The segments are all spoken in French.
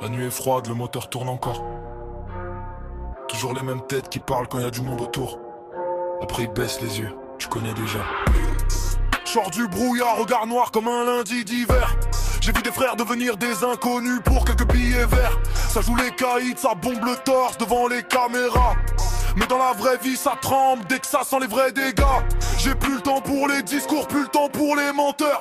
La nuit est froide, le moteur tourne encore. Toujours les mêmes têtes qui parlent quand y a du monde autour. Après ils baissent les yeux, tu connais déjà. Sors du brouillard, regard noir comme un lundi d'hiver. J'ai vu des frères devenir des inconnus pour quelques billets verts. Ça joue les caïds, ça bombe le torse devant les caméras. Mais dans la vraie vie ça tremble dès que ça sent les vrais dégâts. J'ai plus le temps pour les discours, plus le temps pour les menteurs.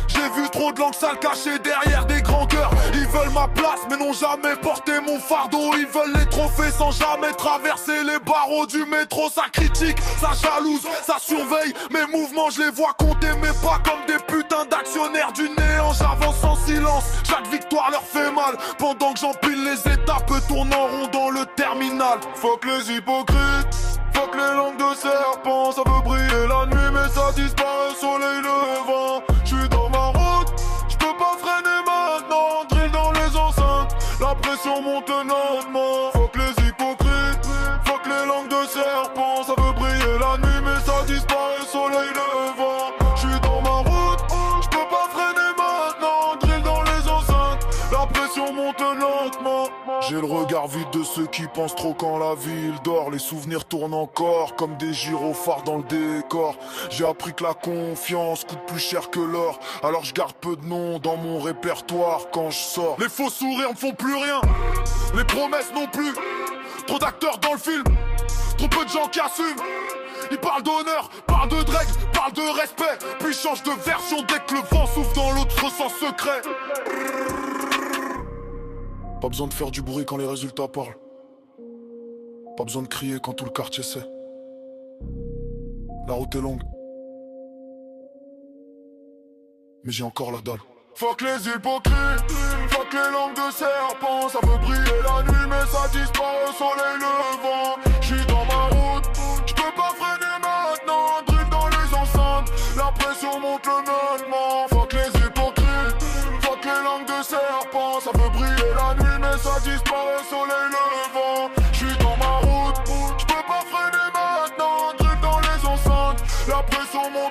J'ai vu trop de langues sales cachées derrière des grands cœurs. Ils veulent ma place mais n'ont jamais porté mon fardeau. Ils veulent les trophées sans jamais traverser les barreaux du métro. Ça critique, ça jalouse, ça surveille mes mouvements, je les vois compter mais pas comme des putains d'actionnaires du néant. J'avance en silence, chaque victoire leur fait mal. Pendant que j'empile les étapes, tourne en rond dans le terminal. Fuck les hypocrites, fuck les langues de serpent. Ça veut briller la nuit mais ça disparaît au soleil levant. J'suis dans ma route, j'peux pas freiner maintenant. Drill dans les enceintes, la pression monte lentement. Fuck les hypocrites, fuck les langues de serpent. Ça veut briller la nuit mais ça disparaît au soleil levant. J'suis dans ma route, j'peux pas freiner maintenant. Drill dans les enceintes, la pression monte lentement. J'ai le regard vide de ceux qui pensent trop quand la ville dort. Les souvenirs tournent encore comme des gyrophares dans le décor. J'ai appris que la confiance coûte plus cher que l'or. Alors je garde peu de noms dans mon répertoire quand je sors. Les faux sourires me font plus rien, les promesses non plus. Trop d'acteurs dans le film, trop peu de gens qui assument. Ils parlent d'honneur, parlent de règles, parlent de respect. Puis changent de version dès que le vent souffle dans l'autre sens secret. Pas besoin de faire du bruit quand les résultats parlent. Pas besoin de crier quand tout le quartier sait. La route est longue, mais j'ai encore la dalle. Fuck les hypocrites, fuck les langues de serpent. Ça veut briller la nuit mais ça disparaît au soleil levant. J'suis dans ma route, j'peux pas freiner maintenant. Drill dans les enceintes, la pression monte lentement. Fuck les hypocrites, fuck les langues de serpent. Ça veut briller la nuit mais ça disparaît au soleil levant. J'suis dans ma route, j'peux pas freiner maintenant. Drill dans les enceintes, la pression monte